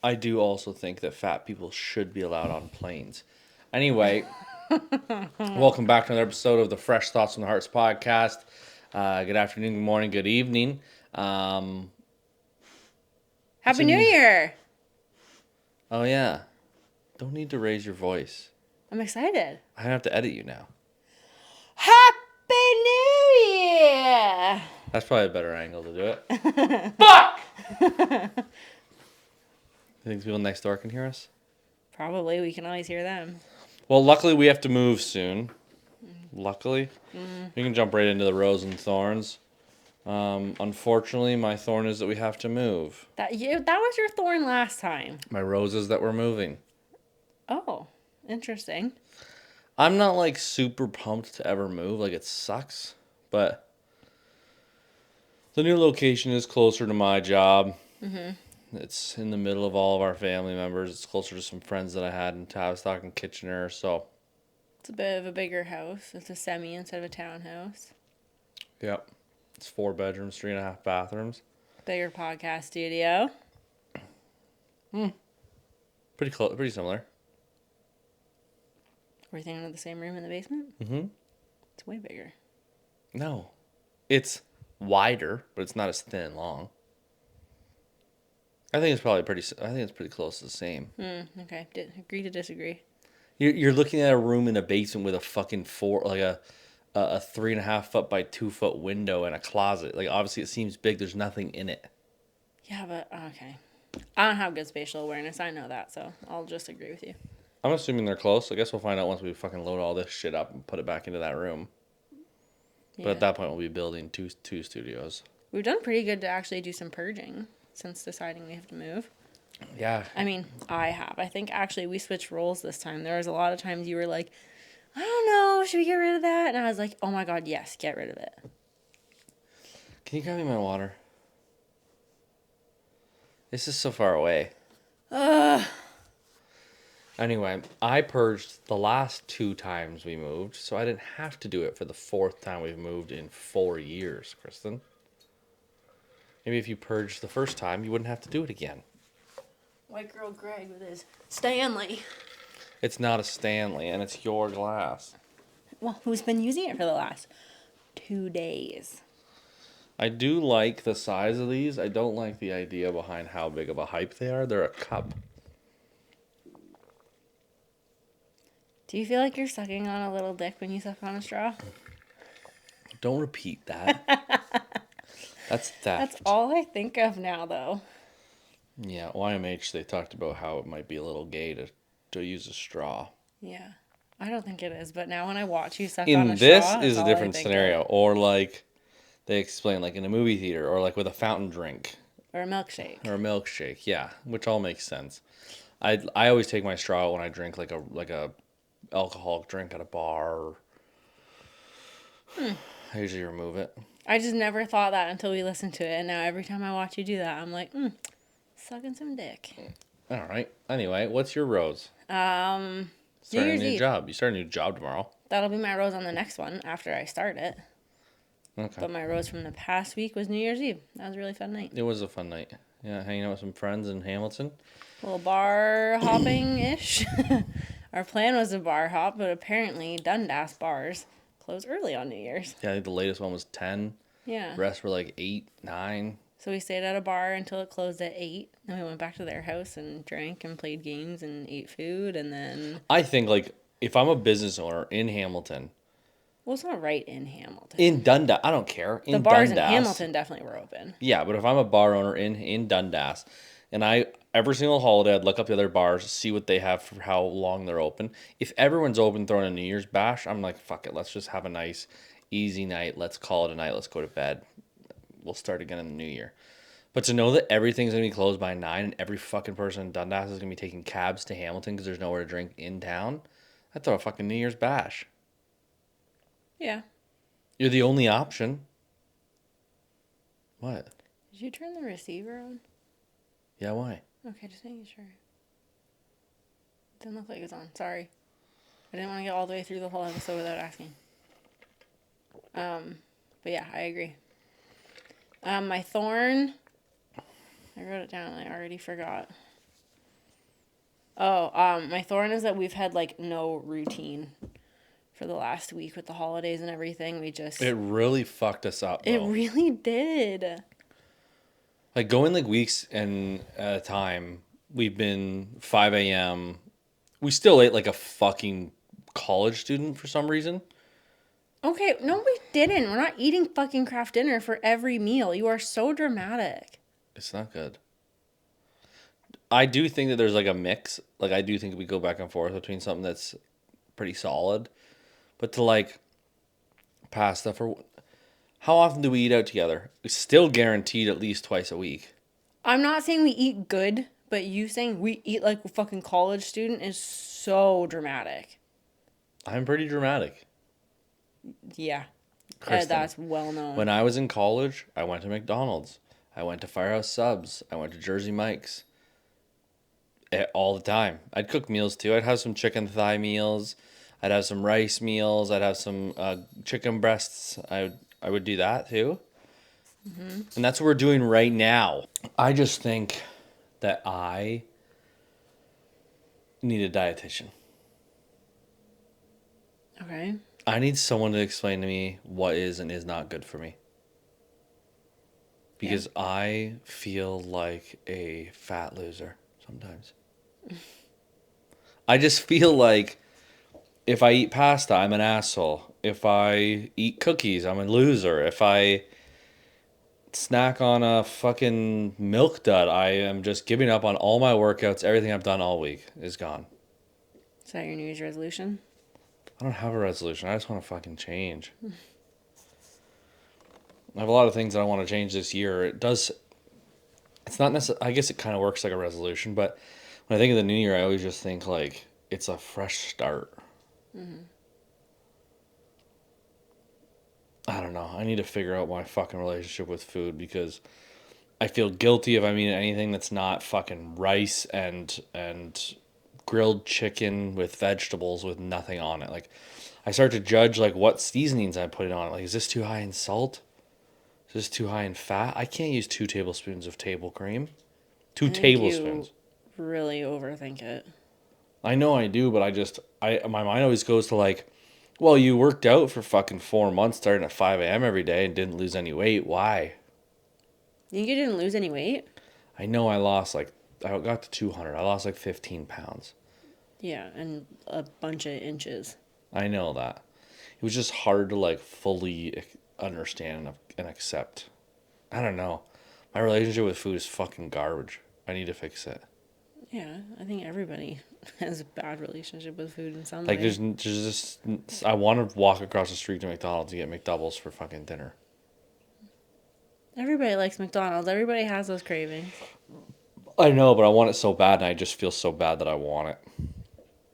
I do also think that fat people should be allowed on planes. Anyway, welcome back to another episode of the Fresh Thoughts from the Hearts podcast. Good afternoon, good morning, good evening. Happy It's a New new- Year! Oh, yeah. Don't need to raise your voice. I'm excited. I have to edit you now. Happy New Year! That's probably a better angle to do it. Fuck! You think people next door can hear us? Probably. We can always hear them. Well, luckily we have to move soon. Luckily. We can jump right into the rose and thorns. Unfortunately, my thorn is that we have to move. That was your thorn last time. My rose is that we're moving. Oh, interesting. I'm not like super pumped to ever move. Like it sucks, but the new location is closer to my job. It's in the middle of all of our family members. It's closer to some friends that I had in Tavistock and Kitchener. So, It's a bit of a bigger house. It's a semi instead of a townhouse. yep, it's 4 bedrooms, 3.5 bathrooms. Bigger podcast studio. Pretty close, pretty similar. Everything under the same room in the basement. Mm-hmm. It's way bigger. No, it's wider, but it's not as thin and long. I think it's probably pretty. I think it's pretty close to the same. Okay. Agree to disagree. You're looking at a room in a basement with a fucking a 3.5 foot by 2 foot window and a closet. Like obviously it seems big. There's nothing in it. Yeah, but okay. I don't have good spatial awareness. I know that, so I'll just agree with you. I'm assuming they're close. I guess we'll find out once we fucking load all this shit up and put it back into that room. Yeah. But at that point, we'll be building two studios. We've done pretty good to actually do some purging since deciding we have to move. Yeah. I mean, I have. I think actually we switched roles this time. There was a lot of times you were like, I don't know, should we get rid of that? And I was like, oh my god, yes, get rid of it. Can you grab me my water? This is so far away. Anyway, I purged the last 2 times we moved, so I didn't have to do it for the 4th time we've moved in 4 years, Kristen. Maybe if you purged the first time, you wouldn't have to do it again. White girl Greg with his Stanley. It's not a Stanley, and it's your glass. Well, who's been using it for the last 2 days? I do like the size of these. I don't like the idea behind how big of a hype they are. They're a cup. Do you feel like you're sucking on a little dick when you suck on a straw? Don't repeat that. That's theft. That's all I think of now, though. Yeah, YMH, they talked about how it might be a little gay to use a straw. Yeah. I don't think it is, but now when I watch you suck on a straw, This that's is a all I different think scenario. of. Or like they explain, like in a movie theater, or like with a fountain drink. Or a milkshake. Or a milkshake, yeah, which all makes sense. I always take my straw when I drink like a alcoholic drink at a bar. I usually remove it. I just never thought that until we listened to it, and now every time I watch you do that, I'm like, sucking some dick. All right. Anyway, what's your rose? New Starting Year's a new Eve. job. You start a new job tomorrow. That'll be my rose on the next one after I start it. Okay. But my rose from the past week was New Year's Eve. That was a really fun night. It was a fun night. Yeah, hanging out with some friends in Hamilton. A little bar hopping-ish. Our plan was a bar hop, but apparently Dundas bars close early on New Year's. Yeah, I think the latest one was 10. Yeah. The rest were like 8, 9. So we stayed at a bar until it closed at 8. Then we went back to their house and drank and played games and ate food. And then... I think, like, if I'm a business owner in Hamilton... Well, it's not right in Hamilton. In Dundas. I don't care. The bars in Hamilton definitely were open. Yeah, but if I'm a bar owner in Dundas, and every single holiday I'd look up the other bars, see what they have for how long they're open. If everyone's open throwing a New Year's bash, I'm like, fuck it. Let's just have a nice, easy night. Let's call it a night. Let's go to bed. We'll start again in the new year. But to know that everything's going to be closed by 9 and every fucking person in Dundas is going to be taking cabs to Hamilton because there's nowhere to drink in town, I'd throw a fucking New Year's bash. Yeah. You're the only option. What? Did you turn the receiver on? Yeah, why? Okay, just making sure. Didn't look like it was on. Sorry. I didn't want to get all the way through the whole episode without asking. But yeah, I agree. My thorn, I wrote it down and I already forgot. Oh, my thorn is that we've had like no routine for the last week with the holidays and everything. It really fucked us up It though. really did. Like going like weeks and at a time, we've been 5 a.m. We still ate like a fucking college student for some reason. Okay, no, we didn't. We're not eating fucking craft dinner for every meal. You are so dramatic. It's not good. I do think that there's like a mix. Like I do think we go back and forth between something that's pretty solid, but to like pasta for how often do we eat out together? It's still guaranteed at least twice a week. I'm not saying we eat good, but you saying we eat like a fucking college student is so dramatic. I'm pretty dramatic. Yeah, Kristen, that's well known. when I was in college, I went to McDonald's. I went to Firehouse Subs. I went to Jersey Mike's. All the time. I'd cook meals too. I'd have some chicken thigh meals. I'd have some rice meals. I'd have some chicken breasts. I would do that too. And that's what we're doing right now. I just think that I need a dietitian. Okay. I need someone to explain to me what is and is not good for me. Because I feel like a fat loser sometimes. I just feel like if I eat pasta, I'm an asshole. If I eat cookies, I'm a loser. If I snack on a fucking milk dud, I am just giving up on all my workouts. Everything I've done all week is gone. Is that your New Year's resolution? I don't have a resolution. I just want to fucking change. I have a lot of things that I want to change this year. It's not necessarily, I guess it kind of works like a resolution, but when I think of the new year, I always just think like it's a fresh start. I don't know. I need to figure out my fucking relationship with food because I feel guilty if I'm eating anything that's not fucking rice and grilled chicken with vegetables with nothing on it. Like I start to judge like what seasonings I'm putting on it. Like is this too high in salt? Is this too high in fat? I can't use 2 tablespoons of table cream. Two I think tablespoons. you really overthink it. I know I do, but I my mind always goes to like, well, you worked out for fucking 4 months starting at 5 a.m. every day and didn't lose any weight. Why? You think you didn't lose any weight? I know I lost like I got to 200. I lost like 15 pounds. Yeah, and a bunch of inches. I know that. It was just hard to like fully understand and accept. I don't know. My relationship with food is fucking garbage. I need to fix it. Yeah, I think everybody has a bad relationship with food in some Like way. there's just I want to walk across the street to McDonald's and get McDoubles for fucking dinner. Everybody likes McDonald's. Everybody has those cravings. I know, but I want it so bad, and I just feel so bad that I want it.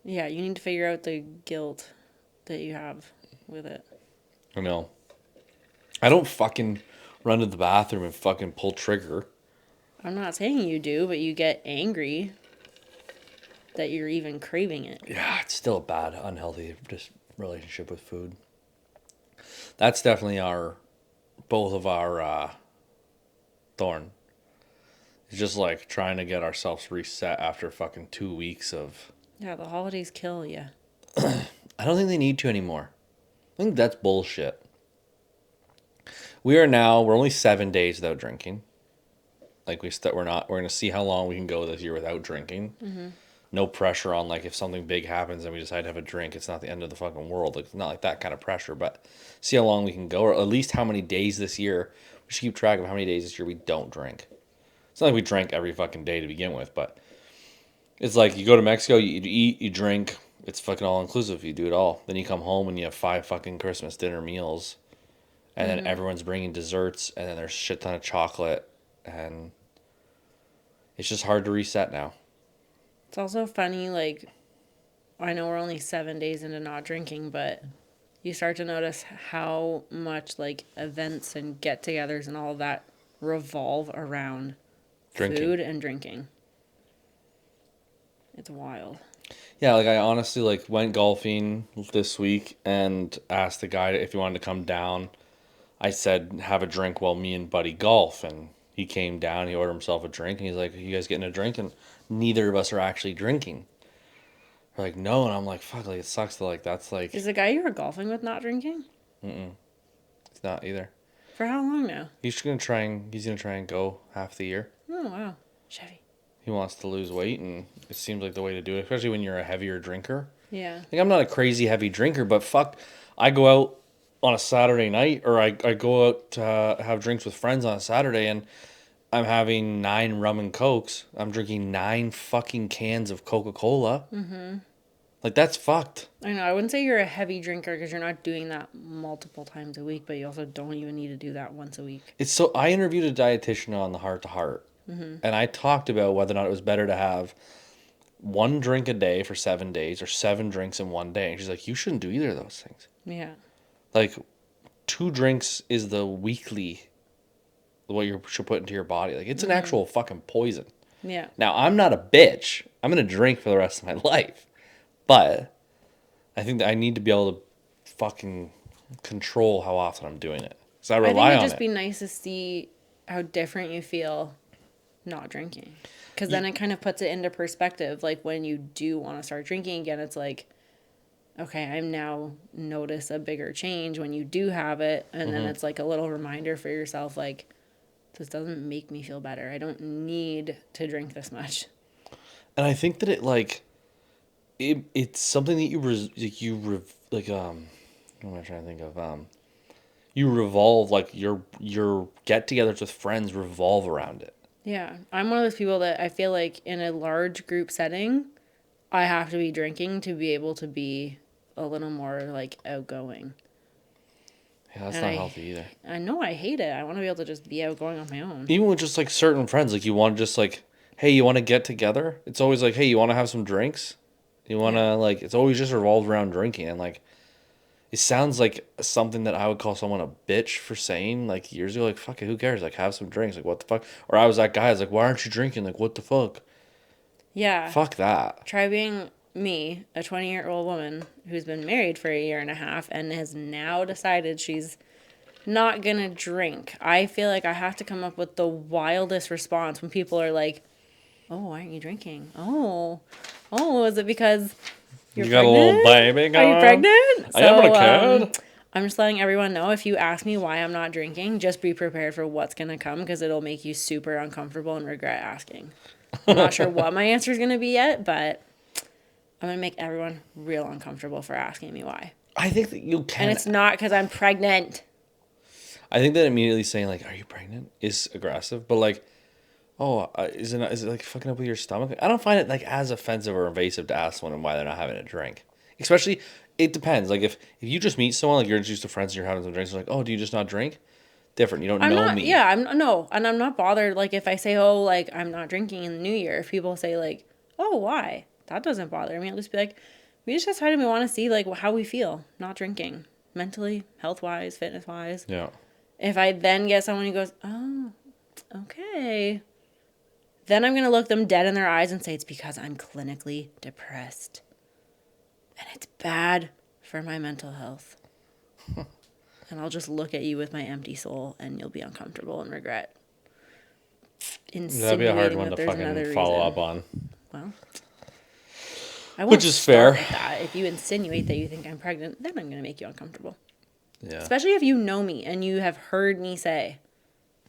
Yeah, you need to figure out the guilt that you have with it. I know. I don't fucking run to the bathroom and fucking pull trigger. I'm not saying you do, but you get angry that you're even craving it. Yeah, it's still a bad, unhealthy just relationship with food. That's definitely both of our thorn. It's just like trying to get ourselves reset after fucking 2 weeks of. Yeah, the holidays kill you. I don't think they need to anymore. I think that's bullshit. We're only 7 days without drinking. Like we're gonna see how long we can go this year without drinking. No pressure on like if something big happens and we decide to have a drink, it's not the end of the fucking world. Like, it's not like that kind of pressure, but see how long we can go, or at least how many days this year. We should keep track of how many days this year we don't drink. It's not like we drank every fucking day to begin with, but it's like you go to Mexico, you eat, you drink. It's fucking all inclusive. You do it all. Then you come home and you have 5 fucking Christmas dinner meals, and then everyone's bringing desserts, and then there's a shit ton of chocolate, and it's just hard to reset now. It's also funny, like, I know we're only 7 days into not drinking, but you start to notice how much, like, events and get togethers and all that revolve around Drinking. food and drinking. It's wild. Yeah, like I honestly like went golfing this week and asked the guy if he wanted to come down. I said have a drink while me and Buddy golf, and he came down, he ordered himself a drink, and he's like, "You guys getting a drink?" And neither of us are actually drinking. We're like, "No," and I'm like, "Fuck!" Like it sucks that like that's Is like the guy you were golfing with not drinking? it's not either. For how long now? He's gonna try and go half the year. Oh, wow. Chevy. He wants to lose weight, and it seems like the way to do it, especially when you're a heavier drinker. Yeah. Like I'm not a crazy heavy drinker, but fuck, I go out on a Saturday night, or I go out to have drinks with friends on a Saturday, and I'm having 9 rum and cokes. I'm drinking 9 fucking cans of Coca-Cola. Mm-hmm. Like that's fucked. I know. I wouldn't say you're a heavy drinker because you're not doing that multiple times a week, but you also don't even need to do that once a week. It's so I interviewed a dietitian on the Heart to Heart, and I talked about whether or not it was better to have 1 drink a day for 7 days or 7 drinks in 1 day. And she's like, you shouldn't do either of those things. Yeah. Like 2 drinks is the weekly what you should put into your body. Like it's an actual fucking poison. Yeah. Now I'm not a bitch. I'm gonna drink for the rest of my life, but I think that I need to be able to fucking control how often I'm doing it. So I I think rely it'd on just it. be nice to see how different you feel not drinking. Because then it kind of puts it into perspective. Like when you do want to start drinking again, it's like, okay, I'm now notice a bigger change when you do have it. And then it's like a little reminder for yourself, like, this doesn't make me feel better. I don't need to drink this much. And I think that it like it's something that what am I trying to think of? You revolve like your get-togethers with friends revolve around it. Yeah. I'm one of those people that I feel like in a large group setting, I have to be drinking to be able to be a little more like outgoing. Yeah, that's And not healthy either. I know I hate it. I want to be able to just be outgoing on my own. Even with just like certain friends, like you want to just like, hey, you want to get together? It's always like, hey, you want to have some drinks? You want to like, it's always just revolved around drinking. And like, it sounds like something that I would call someone a bitch for saying like years ago, like, fuck it, who cares? Like, have some drinks. Like, what the fuck? Or I was that guy, I was like, why aren't you drinking? Like, what the fuck? Yeah. Fuck that. Try being me, a 20-year-old woman who's been married for a year and a half and has now decided she's not gonna drink. I feel like I have to come up with the wildest response when people are like, oh, why aren't you drinking? Oh, is it because you're You got pregnant? a little baby Are you going? pregnant? I am a kid. I'm just letting everyone know, if you ask me why I'm not drinking, just be prepared for what's gonna come because it'll make you super uncomfortable and regret asking. I'm not sure what my answer is gonna be yet, but I'm gonna make everyone real uncomfortable for asking me why. I think that you can. And it's not because I'm pregnant. I think that immediately saying like, "Are you pregnant?" is aggressive, but like, oh, is it like fucking up with your stomach? I don't find it like as offensive or invasive to ask someone why they're not having a drink. Especially, it depends. Like if you just meet someone, like you're introduced to friends and you're having some drinks, they're like, oh, do you just not drink? Different. You don't I'm know not, me. yeah, I'm, no, and I'm not bothered, like, if I say, oh, like, I'm not drinking in the new year, if people say, like, oh, why? That doesn't bother me. I'll just be like, we just decided we want to see, like, how we feel not drinking. Mentally, health-wise, fitness-wise. Yeah. If I then get someone who goes, oh, okay, then I'm going to look them dead in their eyes and say, it's because I'm clinically depressed. And it's bad for my mental health. And I'll just look at you with my empty soul and you'll be uncomfortable and regret. That'd be a hard Insinuating one that to there's another fucking follow reason. up on. Well, I won't Which is start fair. with that. If you insinuate that you think I'm pregnant, then I'm going to make you uncomfortable. Yeah. Especially if you know me and you have heard me say,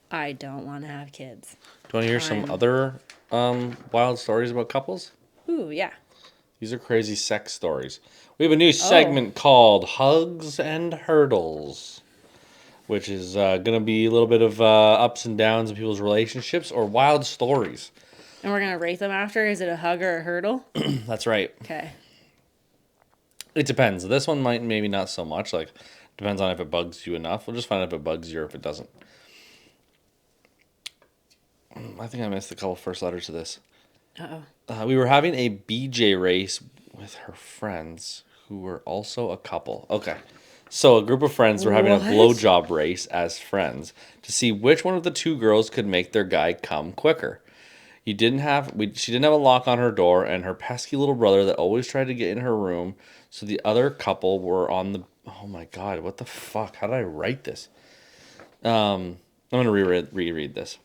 I don't want to have kids. Do you want to hear some other wild stories about couples? Ooh, yeah. These are crazy sex stories. We have a new segment called Hugs and Hurdles, which is going to be a little bit of ups and downs in people's relationships or wild stories. And we're going to rate them after. Is it a hug or a hurdle? That's right. Okay. It depends. This one might maybe not so much. Like, depends on if it bugs you enough. We'll just find out if it bugs you or if it doesn't. I think I missed a couple first letters to this. Uh-oh. We were having a BJ race with her friends who were also a couple. Okay. So a group of friends were having a What? blowjob race as friends to see which one of the two girls could make their guy come quicker. She didn't have a lock on her door, and her pesky little brother that always tried to get in her room. So the other couple were on the. Oh my God! What the fuck? How did I write this? I'm gonna reread this.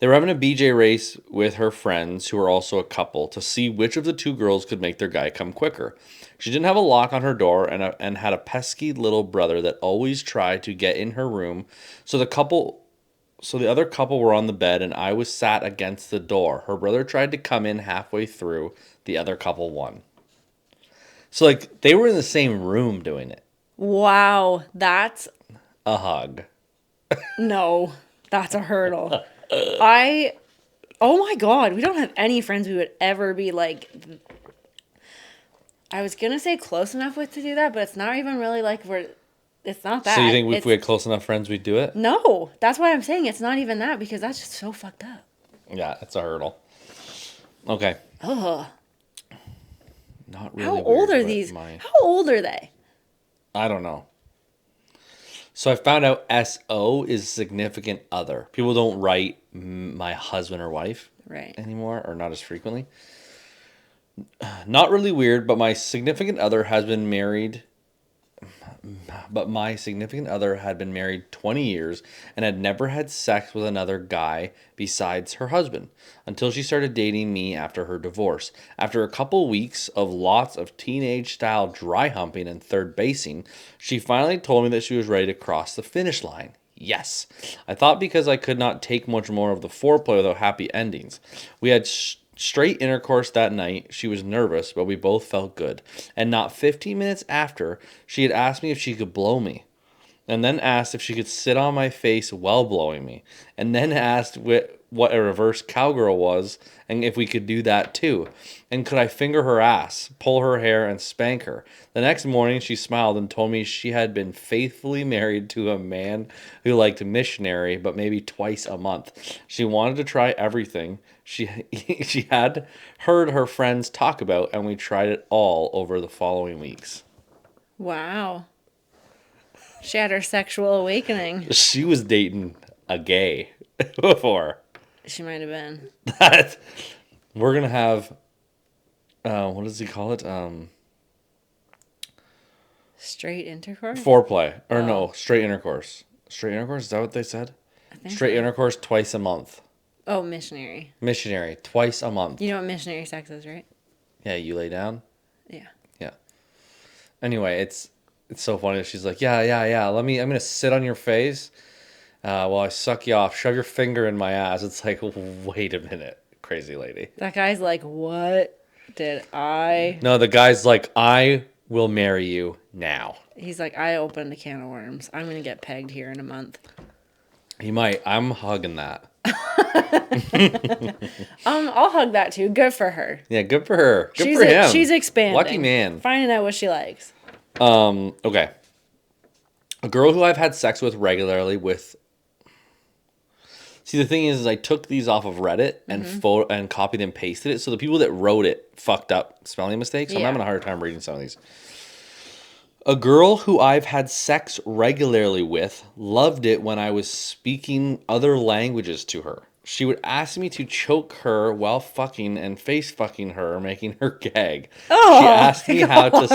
They were having a BJ race with her friends, who were also a couple, to see which of the two girls could make their guy come quicker. She didn't have a lock on her door and had a pesky little brother that always tried to get in her room. So the other couple were on the bed and I was sat against the door. Her brother tried to come in halfway through. The other couple won. So like they were in the same room doing it. Wow, that's A hug. no, that's a hurdle. Oh my God, we don't have any friends we would ever be like. I was gonna say close enough with to do that, but it's not even really like we're. It's not that. So you think if we had close enough friends, we'd do it? No, that's why I'm saying it's not even that because that's just so fucked up. Yeah, it's a hurdle. Okay. Ugh. Not really. How old weird, are these? my... How old are they? I don't know. So I found out SO is significant other. People don't write my husband or wife Right. anymore, or not as frequently. Not really weird, but my significant other has been married. But my significant other had been married 20 years and had never had sex with another guy besides her husband until she started dating me after her divorce. After a couple weeks of lots of teenage style dry humping and third basing, she finally told me that she was ready to cross the finish line. Yes. I thought because I could not take much more of the foreplay without happy endings. We had straight intercourse that night. She was nervous, but we both felt good. And not 15 minutes after, she had asked me if she could blow me. And then asked if she could sit on my face while blowing me. And then asked what a reverse cowgirl was and if we could do that too. And could I finger her ass, pull her hair, and spank her? The next morning, she smiled and told me she had been faithfully married to a man who liked missionary, but maybe twice a month. She wanted to try everything she had heard her friends talk about, and we tried it all over the following weeks. Wow. She had her sexual awakening. She was dating a gay before. She might have been. That we're gonna have. What does he call it? Straight intercourse? Foreplay. Or no, straight intercourse. Straight intercourse? Is that what they said? I think Straight so. intercourse twice a month. Oh, missionary. Missionary twice a month. You know what missionary sex is, right? Yeah, you lay down. Yeah. Yeah. Anyway, it's so funny. She's like, yeah. I'm gonna sit on your face while I suck you off. Shove your finger in my ass. It's like, wait a minute, crazy lady. That guy's like, what did I... No, the guy's like, I will marry you now. He's like, I opened a can of worms. I'm going to get pegged here in a month. He might. I'm hugging that. I'll hug that too. Good for her. Yeah, good for her. Good for him. She's expanding. Lucky man. Finding out what she likes. Okay. A girl who I've had sex with regularly with... See, the thing is I took these off of Reddit and copied and pasted it. So the people that wrote it fucked up spelling mistakes. So I'm Yeah. having a hard time reading some of these. A girl who I've had sex regularly with loved it when I was speaking other languages to her. She would ask me to choke her while fucking and face fucking her, making her gag. Oh, she asked me how to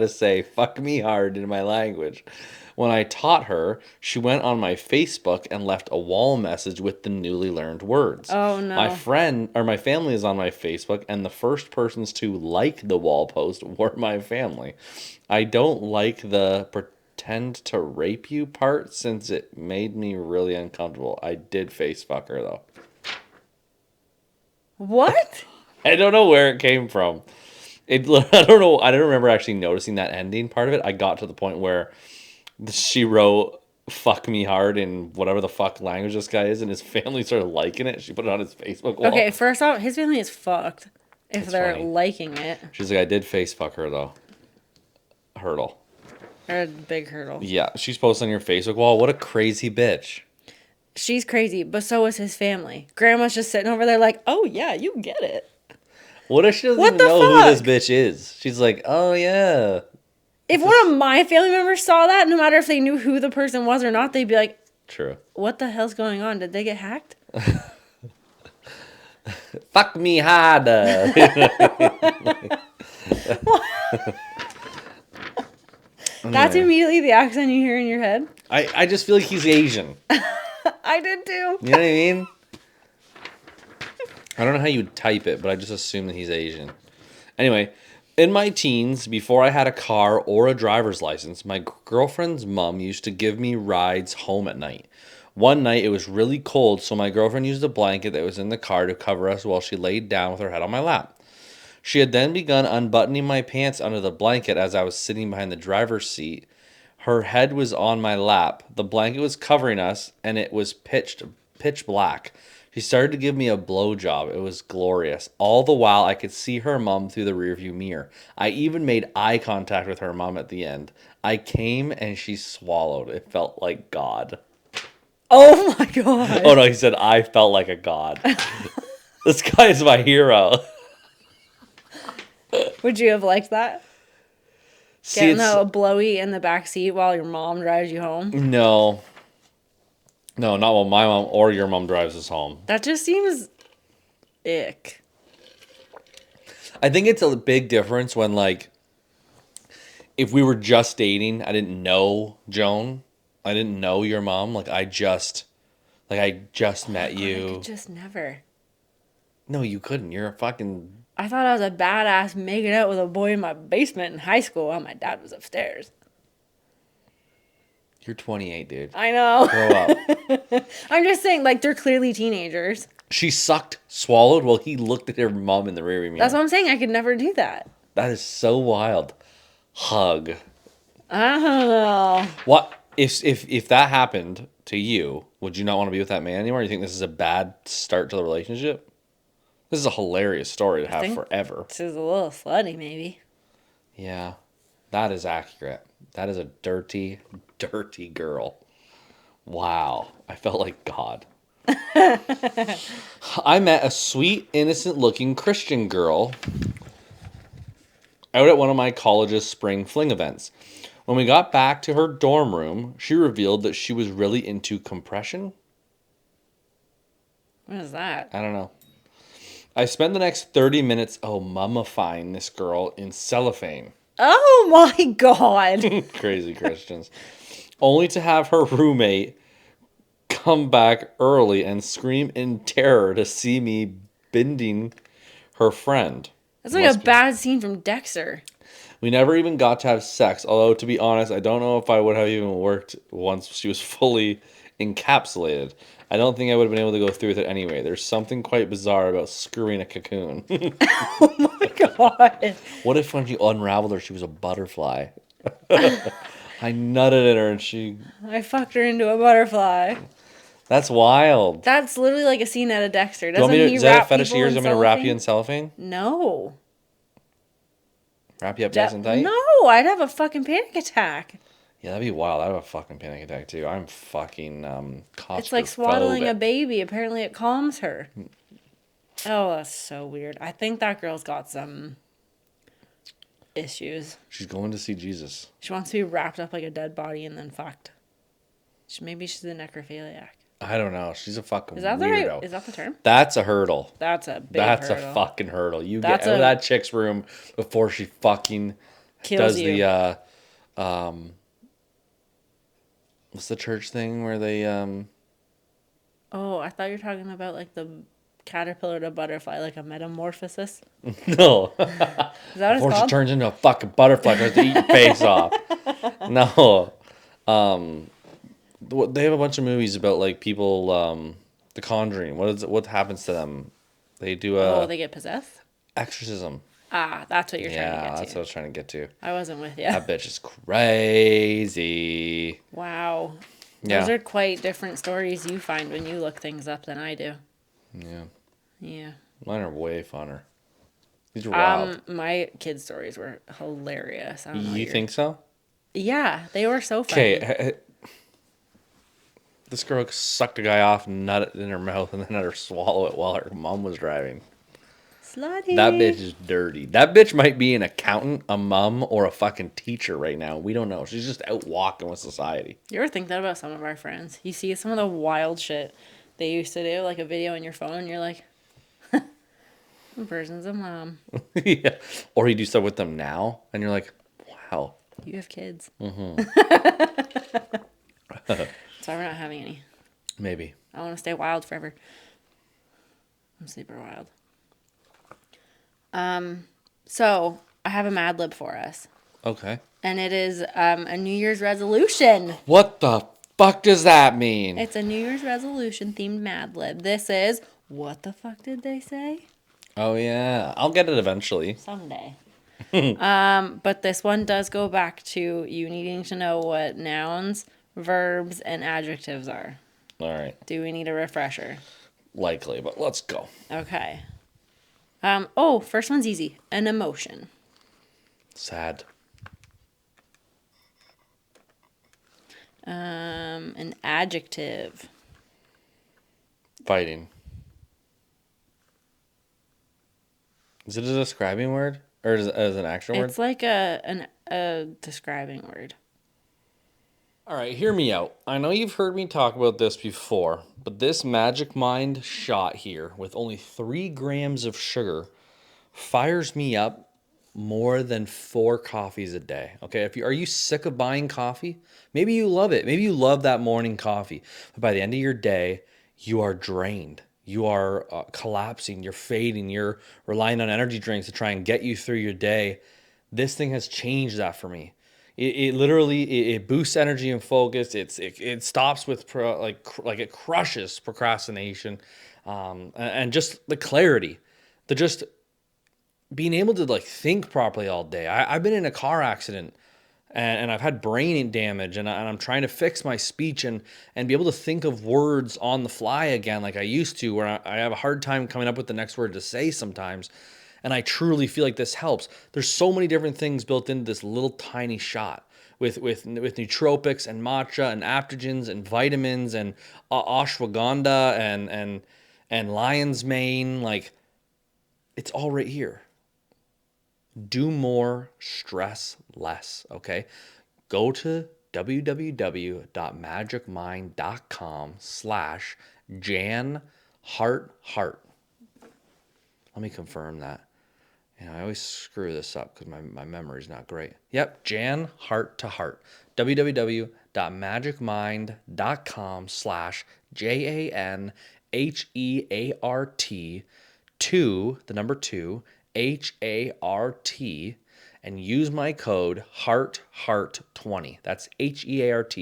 God. say fuck me hard in my language. When I taught her, she went on my Facebook and left a wall message with the newly learned words. Oh, no. My family is on my Facebook, and the first persons to like the wall post were my family. I don't like the pretend to rape you part since it made me really uncomfortable. I did face fuck her though. What? I don't know where it came from. I don't know. I don't remember actually noticing that ending part of it. I got to the point where she wrote fuck me hard in whatever the fuck language this guy is, and his family started liking it. She put it on his Facebook wall. Okay, first off, his family is fucked if That's they're funny. liking it. She's like, I did face fuck her though. Hurdle. Or a big hurdle. Yeah, she's posted on your Facebook wall. What a crazy bitch. She's crazy, but so is his family. Grandma's just sitting over there like, oh yeah, you get it. What if she doesn't What even the know who this fuck? bitch is? She's like, oh yeah. If one of my family members saw that, no matter if they knew who the person was or not, they'd be like, True. what the hell's going on? Did they get hacked? Fuck me harder. That's immediately the accent you hear in your head. I just feel like he's Asian. I did too. You know what I mean? I don't know how you would type it, but I just assume that he's Asian. Anyway, in my teens, before I had a car or a driver's license, my girlfriend's mom used to give me rides home at night. One night it was really cold, so my girlfriend used a blanket that was in the car to cover us while she laid down with her head on my lap. She had then begun unbuttoning my pants under the blanket as I was sitting behind the driver's seat. Her head was on my lap. The blanket was covering us, and it was pitch black. She started to give me a blowjob. It was glorious. All the while, I could see her mom through the rearview mirror. I even made eye contact with her mom at the end. I came, and she swallowed. It felt like God. Oh my god. Oh no, he said I felt like a god. This guy is my hero. Would you have liked that? See, Getting a blowy in the back seat while your mom drives you home? no. No, not while my mom or your mom drives us home. That just seems ick. I think it's a big difference when, like, if we were just dating, I didn't know Joan, I didn't know your mom, I just met I you. could just never. No, you couldn't. You're a fucking... I thought I was a badass making out with a boy in my basement in high school while my dad was upstairs. You're 28, dude. I know. Grow up. I'm just saying, like, they're clearly teenagers. She sucked, swallowed, while he looked at her mom in the rearview mirror. That's what I'm saying. I could never do that. That is so wild. Hug. I don't know. What if that happened to you? Would you not want to be with that man anymore? You think this is a bad start to the relationship? This is a hilarious story to have forever. This is a little slutty, maybe. Yeah, that is accurate. That is a dirty, dirty girl. Wow, I felt like God. I met a sweet, innocent-looking Christian girl out at one of my college's spring fling events. When we got back to her dorm room, she revealed that she was really into compression. What is that? I don't know. I spent the next 30 minutes mummifying this girl in cellophane. Oh my god. Crazy Christians. Only to have her roommate come back early and scream in terror to see me bending her friend. That's like a bad scene from Dexter. We never even got to have sex, although, to be honest, I don't know if I would have even worked once she was fully encapsulated. I don't think I would have been able to go through with it anyway. There's something quite bizarre about screwing a cocoon. Oh my god. What if when you unraveled her, she was a butterfly? I nutted in her and she... I fucked her into a butterfly. That's wild. That's literally like a scene out of Dexter. Doesn't he is that a fetish of yours? I'm going to wrap you in cellophane? No. Wrap you up nice and tight? No, I'd have a fucking panic attack. Yeah, that'd be wild. I'd have a fucking panic attack too. I'm fucking claustrophobic. It's like swaddling a baby. Apparently it calms her. Oh, that's so weird. I think that girl's got some issues. She's going to see Jesus. She wants to be wrapped up like a dead body and then fucked. Maybe she's a necrophiliac. I don't know. She's a fucking Is that weirdo. Right? Is that the term? That's a hurdle. That's a big That's hurdle. a fucking hurdle. You get out of that chick's room before she fucking kills does you. The what's the church thing where they Oh, I thought you were talking about like the caterpillar to butterfly, like a metamorphosis. No. Is that what it's before called? she turns into a fucking butterfly, tries to eat your face off. No. They have a bunch of movies about like people The Conjuring. What happens to them? They do they get possessed? Exorcism. Ah, that's what you're trying to get to. Yeah, that's what I was trying to get to. I wasn't with you. That bitch is crazy. Wow. Yeah. Those are quite different stories you find when you look things up than I do. Yeah. Yeah. Mine are way funner. These are wild. My kids' stories were hilarious. I don't know You think so? Yeah, they were so funny. Okay. This girl sucked a guy off, nut it in her mouth, and then had her swallow it while her mom was driving. Slutty. That bitch is dirty. That bitch might be an accountant, a mom, or a fucking teacher right now. We don't know. She's just out walking with society. You ever think that about some of our friends? You see some of the wild shit they used to do, like a video on your phone, and you're like, the person's a mom. Yeah. Or you do stuff with them now, and you're like, wow. You have kids. Mm-hmm. Sorry, we're not having any. Maybe. I want to stay wild forever. I'm super wild. So I have a Mad Lib for us. Okay. And it is a New Year's resolution. What the fuck does that mean? It's a New Year's resolution themed Mad Lib. This is, what the fuck did they say? Oh, yeah. I'll get it eventually. Someday. But this one does go back to you needing to know what nouns, verbs, and adjectives are. All right. Do we need a refresher? Likely, but let's go. Okay. First one's easy. An emotion. Sad. An adjective. Fighting. Is it a describing word? Or is it an action word? It's like a describing word. All right, hear me out. I know you've heard me talk about this before, but this Magic Mind shot here with only 3 grams of sugar fires me up more than 4 coffees a day. Okay, are you sick of buying coffee? Maybe you love it. Maybe you love that morning coffee. But by the end of your day, you are drained. You are collapsing. You're fading. You're relying on energy drinks to try and get you through your day. This thing has changed that for me. It literally it boosts energy and focus. It stops with like it crushes procrastination, and just the clarity, the just being able to like think properly all day. I've been in a car accident and I've had brain damage and I'm trying to fix my speech and be able to think of words on the fly again like I used to, where I have a hard time coming up with the next word to say sometimes. And I truly feel like this helps. There's so many different things built into this little tiny shot with nootropics and matcha and adaptogens and vitamins and ashwagandha and lion's mane. Like, it's all right here. Do more, stress less, okay? Go to www.magicmind.com/janheartheart. Let me confirm that. I always screw this up because my memory's not great. Yep, Jan Heart to Heart. www.magicmind.com/JANHEART 2, the number 2, HART, and use my code HEART20. That's HEART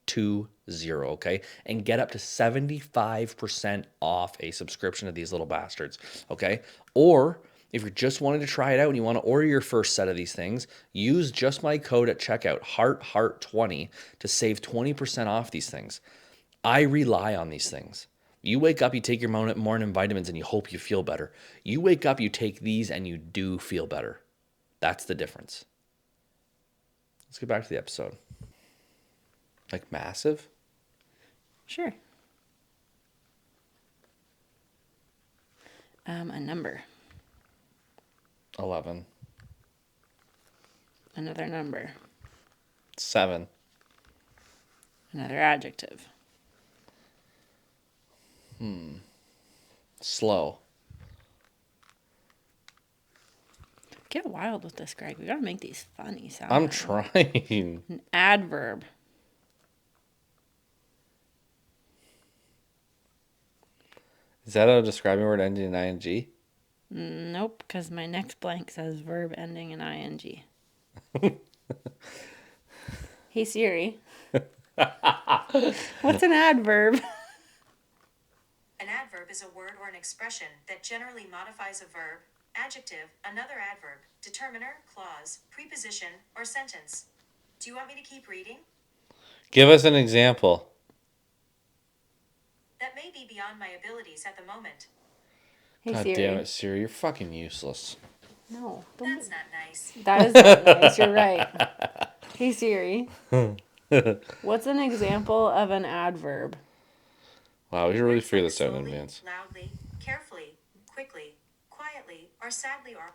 20, okay? And get up to 75% off a subscription to these little bastards, okay? Or if you're just wanting to try it out and you want to order your first set of these things, use just my code at checkout, HEART20, to save 20% off these things. I rely on these things. You wake up, you take your morning vitamins, and you hope you feel better. You wake up, you take these, and you do feel better. That's the difference. Let's get back to the episode. Like massive? Sure. A number. 11. Another number. 7. Another adjective. Slow. Get wild with this, Greg. We gotta make these funny sound. I'm trying. An adverb. Is that a describing word ending in ing? Nope, because my next blank says verb ending in ing. Hey Siri. What's an adverb? An adverb is a word or an expression that generally modifies a verb, adjective, another adverb, determiner, clause, preposition, or sentence. Do you want me to keep reading? Give us an example. That may be beyond my abilities at the moment. Hey God Siri. damn it, Siri. You're fucking useless. No, That's not nice. that is not nice. You're right. Hey Siri. What's an example of an adverb? Wow, we should really Words figure like this out in slowly, advance. loudly, carefully, quickly, quietly, or sadly or...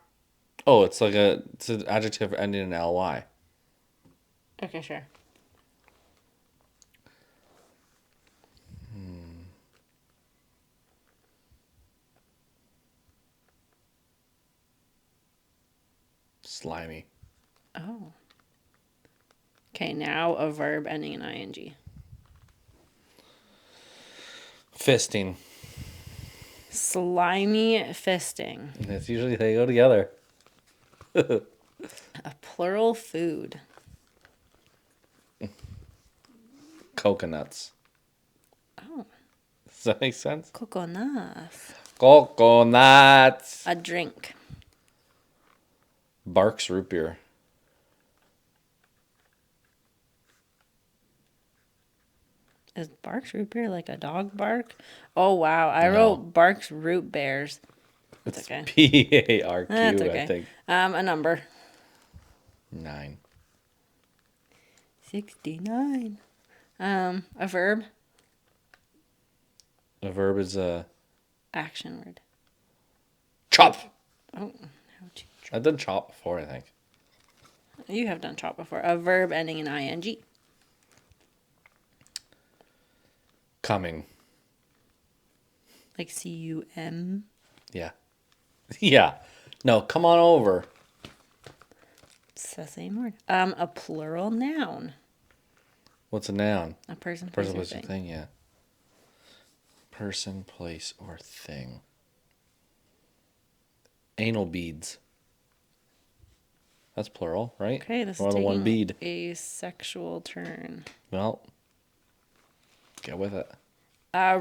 Oh, it's an adjective ending in ly. Okay, sure. Slimy. Oh. Okay, now a verb ending in ing. Fisting. Slimy fisting. That's usually they go together. A plural food. Coconuts. Oh, Does that make sense? coconuts. Coconuts. A drink. Barks root beer. Is Barks root beer like a dog bark? Oh, wow. I No. wrote Barks root bears. That's okay. PARQ, That's okay. I think. A number. 9. 69. A verb. A verb is a Action word. chop. Oh, I've done chop before, I think. you have done chop before. A verb ending in ing. Coming. Like cum. Yeah. Yeah. No, come on over. It's the same word. A plural noun. What's a noun? A person, Person, place, place, or or thing, yeah. Person, place, or thing. Anal beads. That's plural, right? Okay, this More is than one taking bead. a sexual turn. Well, get with it. A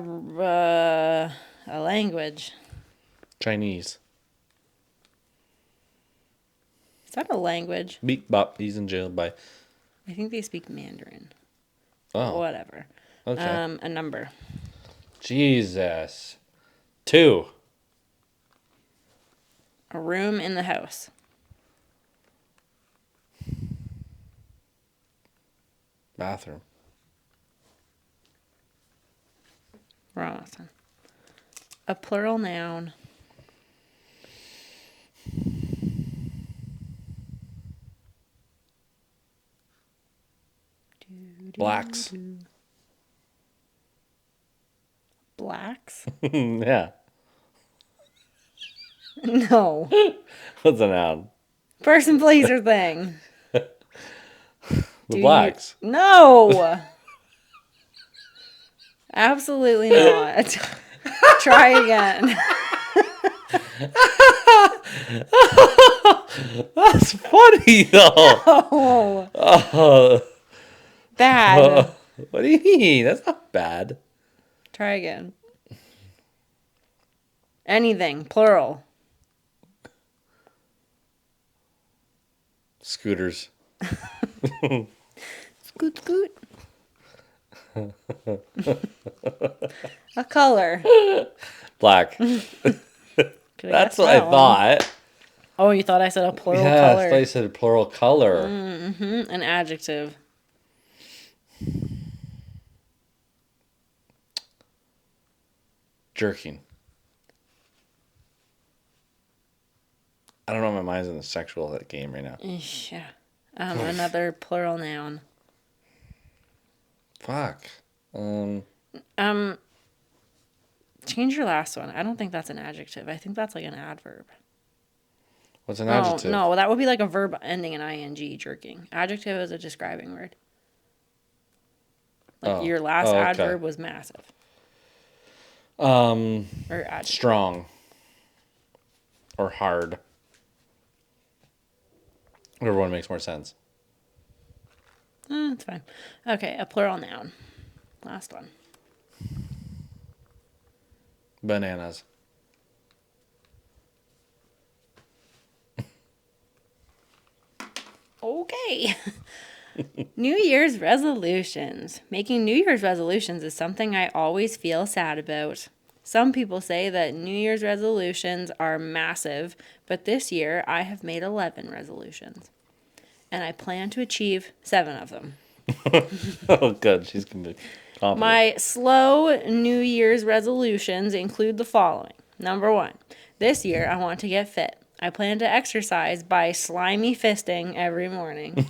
language. Chinese. Is that a language? Beep bop. He's in jail by. I think they speak Mandarin. Oh. Whatever. Okay. A number. Jesus. 2. A room in the house. Bathroom. Wrong one. A plural noun. Blacks. Blacks? Yeah. No. What's a noun? Person, place, or thing. The Do blacks. No. Absolutely not. Try again. That's funny though. Oh, Oh, bad. what do you mean? That's not bad. Try again. Anything, plural. Scooters. Scoot, scoot. A color. Black. Could've That's guessed what I that one. thought. Oh, you thought I said a plural Yeah, color. I thought you said plural color. An adjective. Jerking. I don't know. My mind's in the sexual game right now. Eesh, yeah. Another plural noun. Fuck. Change your last one. I don't think that's an adjective. I think that's like an adverb. What's an adjective? No, that would be like a verb ending in ing, jerking. Adjective is a describing word. Like your last okay. adverb was massive. Or adjective. Strong. Or hard. Whichever one makes more sense. It's fine. Okay, a plural noun. Last one. Bananas. Okay. New Year's resolutions. Making New Year's resolutions is something I always feel sad about. Some people say that New Year's resolutions are massive, but this year I have made 11 resolutions. And I plan to achieve 7 of them. Oh, good. She's going to be confident. My slow New Year's resolutions include the following. Number 1, this year I want to get fit. I plan to exercise by slimy fisting every morning.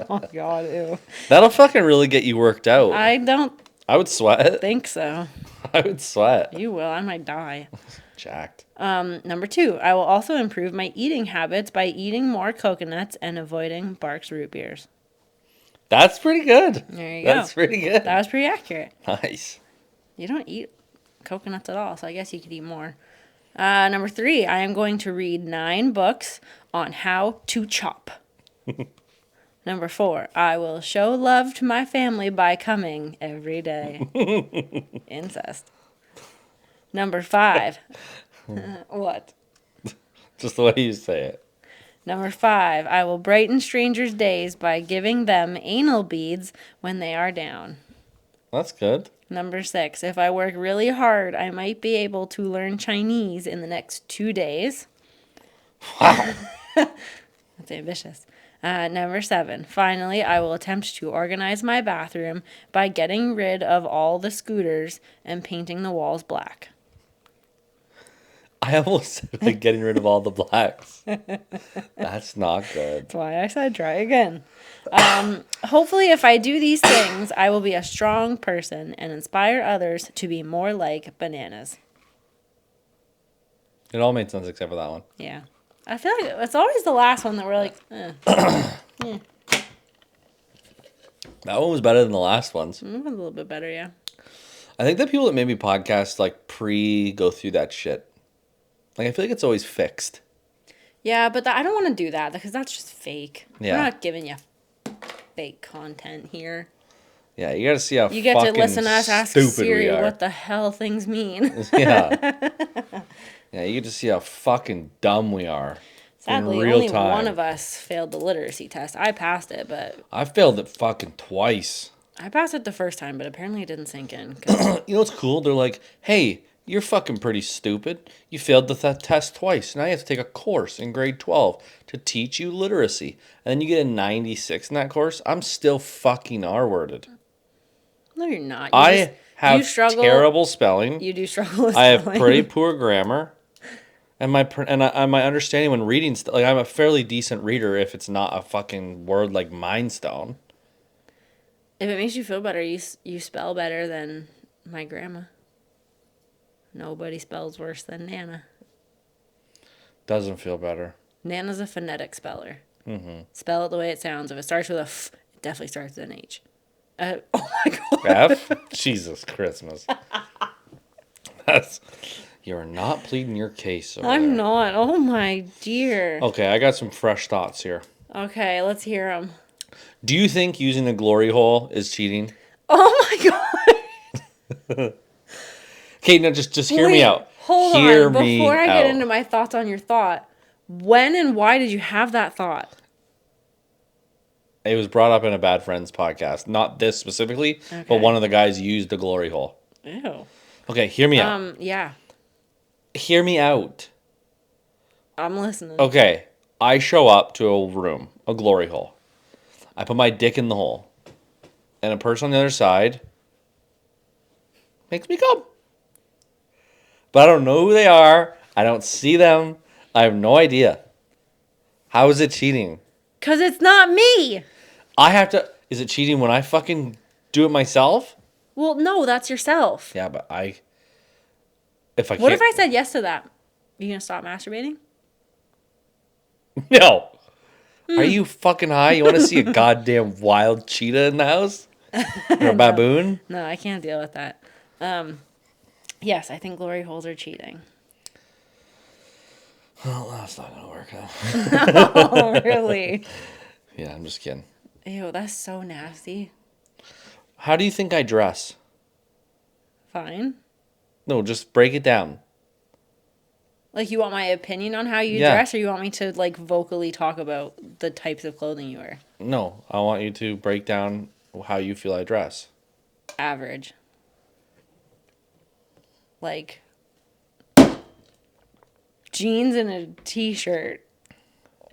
Oh, God, ew. That'll fucking really get you worked out. I don't I would sweat. think so. I would sweat. You will. I might die. Jacked. Number 2, I will also improve my eating habits by eating more coconuts and avoiding Barks root beers. That's pretty good. There you go. That's pretty good. That was pretty accurate. Nice. You don't eat coconuts at all, so I guess you could eat more. Number 3, I am going to read 9 books on how to chop. Number 4, I will show love to my family by coming every day. Incest. Number 5, what? Just the way you say it. Number 5, I will brighten strangers' days by giving them anal beads when they are down. That's good. Number 6, if I work really hard, I might be able to learn Chinese in the next 2 days. Wow. That's ambitious. Number 7, finally, I will attempt to organize my bathroom by getting rid of all the scooters and painting the walls black. I almost said like getting rid of all the blacks. That's not good. That's why I said try again. Hopefully, if I do these things, I will be a strong person and inspire others to be more like bananas. It all made sense except for that one. Yeah. I feel like it's always the last one that we're like, That one was better than the last ones. It was a little bit better, yeah. I think the people that maybe podcast like go through that shit. Like I feel like it's always fixed. Yeah, but I don't want to do that because that's just fake. Yeah. We're not giving you fake content here. Yeah, you gotta see how You get to fucking listen to us ask stupid Siri we are. what the hell things mean. Yeah. Yeah, you get to see how fucking dumb we are. Sadly, in real only time. one of us failed the literacy test. I passed it, but I failed it fucking twice. I passed it the first time, but apparently it didn't sink in. 'Cause You know what's cool? They're like, hey, you're fucking pretty stupid. You failed the test twice. Now you have to take a course in grade 12 to teach you literacy. And then you get a 96 in that course. I'm still fucking R-worded. no, you're not. I have struggle- terrible spelling. You do struggle with I have spelling. pretty poor grammar. And my understanding when reading, like I'm a fairly decent reader if it's not a fucking word like Mind Stone. If it makes you feel better, you spell better than my grandma. Nobody spells worse than Nana. Doesn't feel better. Nana's a phonetic speller. Mm-hmm. Spell it the way it sounds. If it starts with a F, it definitely starts with an H. Oh my god. F? Jesus Christmas. You're not pleading your case over I'm there. not. Oh my dear. Okay, I got some fresh thoughts here. Okay, let's hear them. Do you think using a glory hole is cheating? Oh my god. Okay, now just hear me out. Hold Hear on. me Before I out. get into my thoughts on your thought, when and why did you have that thought? It was brought up in a Bad Friends podcast. Not this specifically, but one of the guys used the glory hole. Ew. Okay, hear me out. Yeah. Hear me out. I'm listening. Okay, I show up to a room, a glory hole. I put my dick in the hole. And a person on the other side makes me come. But I don't know who they are. I don't see them. I have no idea. How is it cheating? Because it's not me. I have to... Is it cheating when I fucking do it myself? Well, no, that's yourself. Yeah, but If I What can't... if I said yes to that? You gonna stop masturbating? No. Are you fucking high? You want to see a goddamn wild cheetah in the house? Or a baboon? No, I can't deal with that. Yes, I think glory holes are cheating. Well, that's not gonna work out. Oh, really? Yeah, I'm just kidding. Ew, that's so nasty. How do you think I dress? Fine. No, just break it down. Like, you want my opinion on how you Yeah. dress, or you want me to, like, vocally talk about the types of clothing you wear? No, I want you to break down how you feel I dress. Average. Like, jeans and a t-shirt.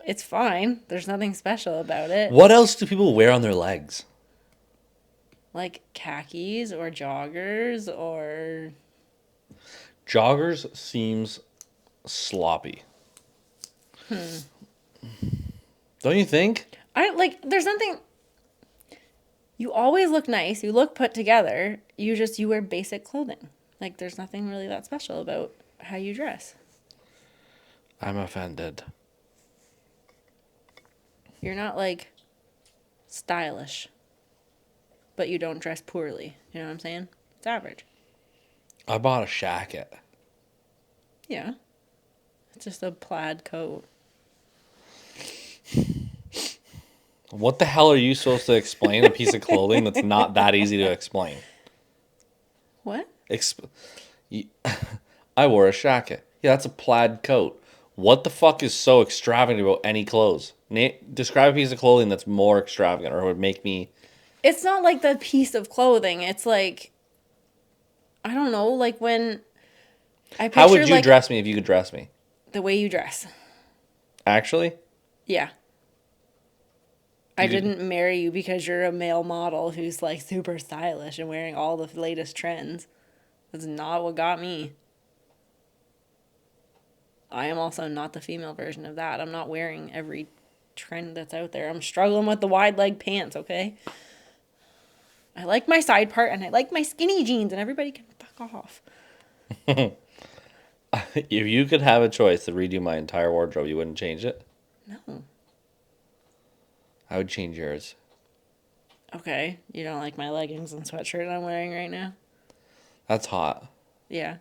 It's fine. There's nothing special about it. What else do people wear on their legs? Like khakis or joggers or... Joggers seems sloppy. Don't you think? There's nothing... You always look nice. You look put together. You wear basic clothing. Like, there's nothing really that special about how you dress. I'm offended. You're not, like, stylish. But you don't dress poorly. You know what I'm saying? It's average. I bought a shacket. Yeah. It's just a plaid coat. What the hell are you supposed to explain a piece of clothing that's not that easy to explain? What? You- I wore a shacket. Yeah, that's a plaid coat. What the fuck is so extravagant about any clothes? Describe a piece of clothing that's more extravagant or would make me. It's not like the piece of clothing. It's like, I don't know, like when I How picture would you like dress me if you could dress me? the way you dress. Actually? Yeah. I You could- didn't marry you because you're a male model who's like super stylish and wearing all the latest trends. That's not what got me. I am also not the female version of that. I'm not wearing every trend that's out there. I'm struggling with the wide leg pants, okay? I like my side part and I like my skinny jeans and everybody can fuck off. If you could have a choice to redo my entire wardrobe, you wouldn't change it? No. I would change yours. Okay. You don't like my leggings and sweatshirt I'm wearing right now? That's hot. Yeah.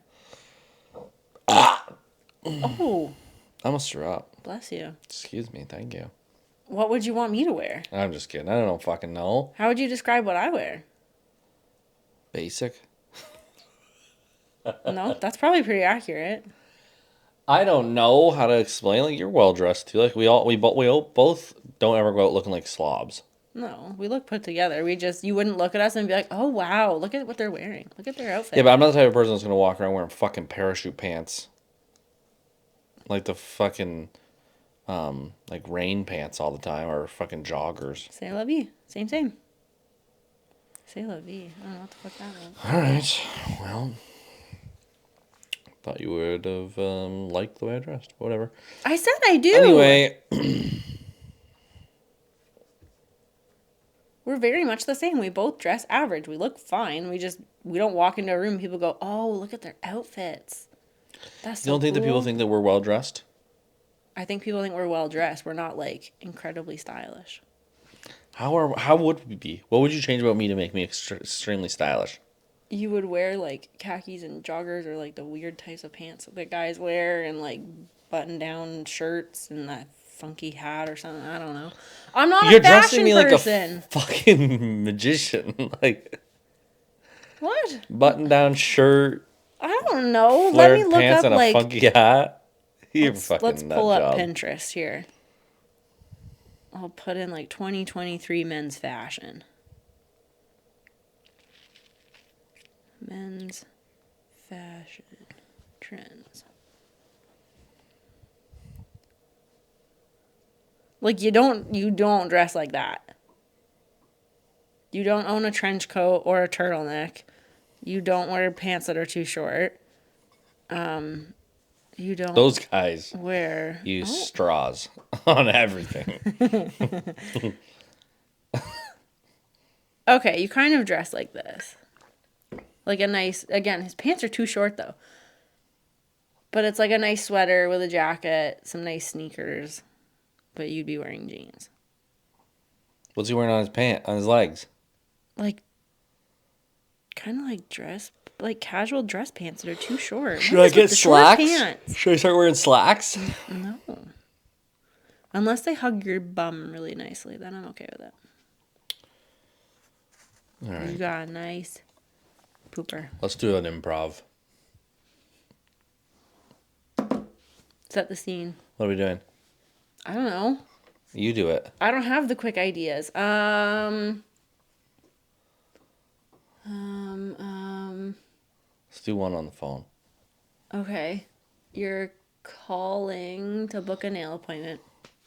Oh, I almost threw up. bless you. Excuse me. Thank you. What would you want me to wear? I'm just kidding. I don't fucking know. How would you describe what I wear? Basic. No, that's probably pretty accurate. I don't know how to explain. Like, you're well dressed too. Like, we both don't ever go out looking like slobs. No, we look put together. You wouldn't look at us and be like, oh, wow, look at what they're wearing. Look at their outfit. Yeah, but I'm not the type of person that's gonna walk around wearing fucking parachute pants. Like the fucking, like rain pants all the time, or fucking joggers. C'est la vie. Same, same. C'est la vie. I don't know what the fuck that was. All right. Well, thought you would have liked the way I dressed. Whatever. I said I do. Anyway, We're very much the same. We both dress average. We look fine. We don't walk into a room and people go, oh, look at their outfits. That's so you don't think that people cool." think that we're well dressed? I think people think we're well dressed. We're not like incredibly stylish. How would we be? What would you change about me to make me extremely stylish? You would wear like khakis and joggers or like the weird types of pants that guys wear and like button down shirts and that funky hat or something. I don't know. I'm not You're a fashion dressing me person. like a fucking magician. Like, What? button down shirt, I don't know. Let flared me look pants, up and a like funky hat. You're fucking let's nut pull up job. Pinterest here. I'll put in like 2023 men's fashion. Men's fashion trends. Like you don't dress like that. You don't own a trench coat or a turtleneck. You don't wear pants that are too short. You don't Those guys wear use straws on everything. Okay, you kind of dress like this. Like a nice, again, his pants are too short though. But it's like a nice sweater with a jacket, some nice sneakers, but you'd be wearing jeans. What's he wearing on his legs? Like, kind of like casual dress pants that are too short. Should What I is with get the short slacks? pants? Should I start wearing slacks? No. Unless they hug your bum really nicely, then I'm okay with it. All You right. got a nice pooper. Let's do an improv. Set the scene. What are we doing? I don't know. You do it. I don't have the quick ideas. Let's do one on the phone. Okay. You're calling to book a nail appointment.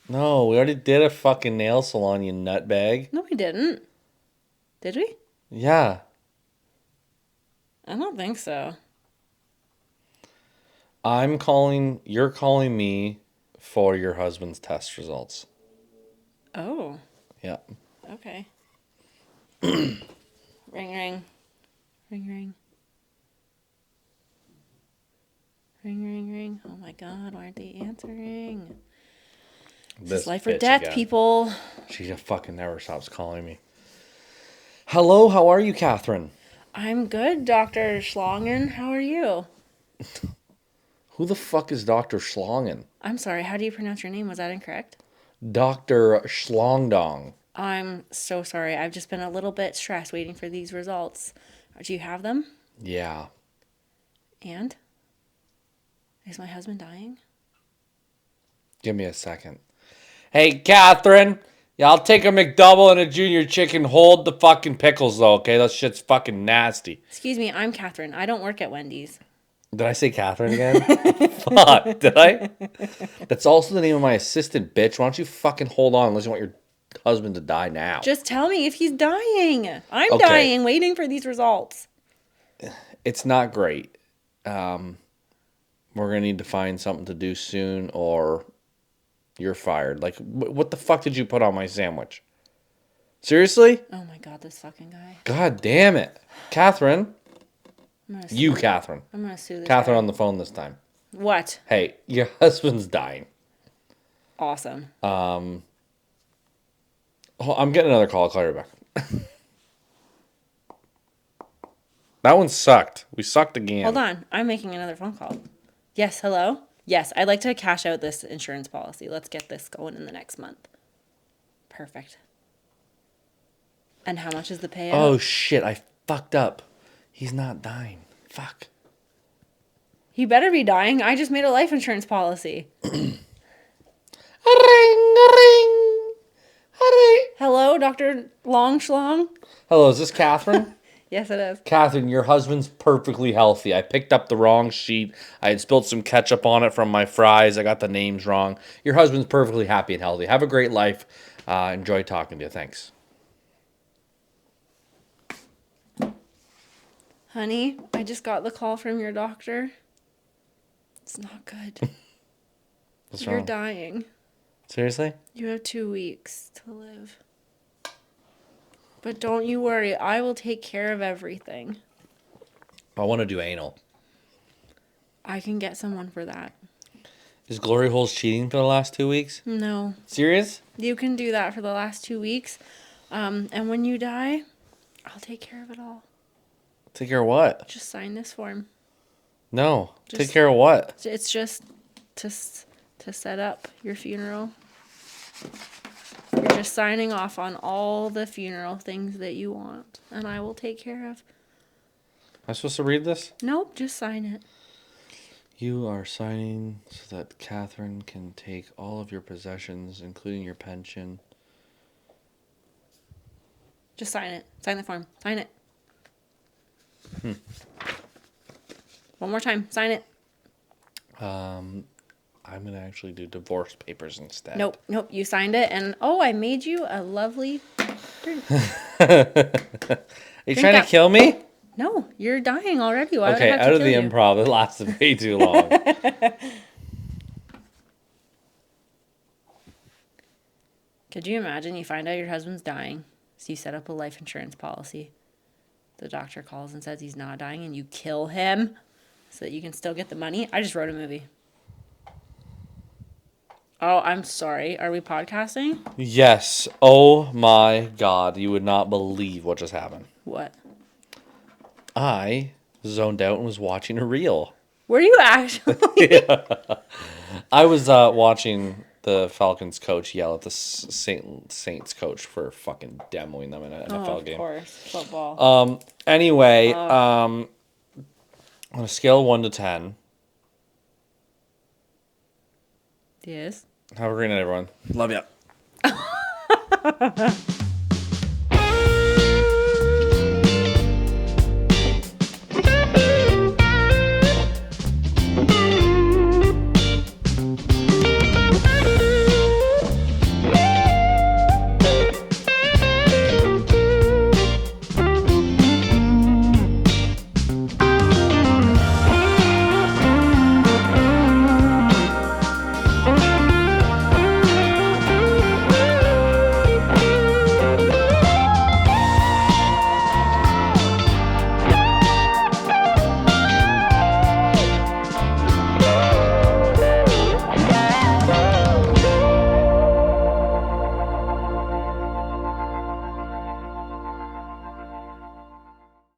No, we already did a fucking nail salon, you nutbag. No, we didn't. Did we? Yeah. I don't think so. You're calling me for your husband's test results. Oh, Yeah. okay. Ring, ring. Ring, ring. Ring, ring, ring. Oh my God, why aren't they answering? This is life or bitch death, again. people. She just fucking never stops calling me. Hello, how are you, Catherine? I'm good, Dr. Schlongen. How are you? Who the fuck is Dr. Schlongen? I'm sorry, how do you pronounce your name? Was that incorrect? Dr. Schlongdong. I'm so sorry. I've just been a little bit stressed waiting for these results. Do you have them? Yeah. And? Is my husband dying? Give me a second. Hey, Catherine. Yeah, I'll take a McDouble and a junior chicken. Hold the fucking pickles, though, okay? That shit's fucking nasty. Excuse me, I'm Catherine. I don't work at Wendy's. Did I say Catherine again? Fuck, did I? That's also the name of my assistant, bitch. Why don't you fucking hold on unless you want your husband to die now? Just tell me if he's dying. I'm Okay. dying waiting for these results. It's not great. We're going to need to find something to do soon or you're fired. Like, what the fuck did you put on my sandwich? Seriously? Oh my god, this fucking guy. God damn it. Catherine. You, Catherine. I'm gonna sue this Catherine guy. on the phone this time. What? Hey, your husband's dying. Awesome. Oh, I'm getting another call. I'll call you back. That one sucked. We sucked again. Hold on. I'm making another phone call. Yes, hello? Yes, I'd like to cash out this insurance policy. Let's get this going in the next month. Perfect. And how much is the payout? Oh, shit. I fucked up. He's not dying. Fuck. He better be dying. I just made a life insurance policy. Ring, ring, ring. Hello, Dr. Long Schlong? Hello, is this Catherine? Yes, it is. Catherine, your husband's perfectly healthy. I picked up the wrong sheet. I had spilled some ketchup on it from my fries. I got the names wrong. Your husband's perfectly happy and healthy. Have a great life. Enjoy talking to you. Thanks. Honey, I just got the call from your doctor. It's not good. What's You're wrong? dying. Seriously? You have 2 weeks to live. But don't you worry, I will take care of everything. I want to do anal. I can get someone for that. Is Glory Holes cheating for the last 2 weeks? No, Serious? you can do that for the last 2 weeks. And when you die, I'll take care of it all. Take care of what? Just sign this form. No. Take Just- care of what? It's just to set up your funeral. You're just signing off on all the funeral things that you want, and I will take care of. Am I supposed to read this? Nope, just sign it. You are signing so that Catherine can take all of your possessions, including your pension. Just sign it. Sign the form. Sign it. One more time. Sign it. I'm going to actually do divorce papers instead. Nope. You signed it, and I made you a lovely drink. Are you trying to kill me? No, you're dying already. Why Okay, would I have out to of kill the you? improv. It lasted way too long. Could you imagine you find out your husband's dying, so you set up a life insurance policy. The doctor calls and says he's not dying, and you kill him so that you can still get the money? I just wrote a movie. Oh, I'm sorry. Are we podcasting? Yes. Oh my God. You would not believe what just happened. What? I zoned out and was watching a reel. Were you actually? I was watching the Falcons coach yell at the Saints coach for fucking demoing them in an NFL game. Of course. Football. Anyway, on a scale of 1 to 10, Yes. have a great night, everyone. Love ya.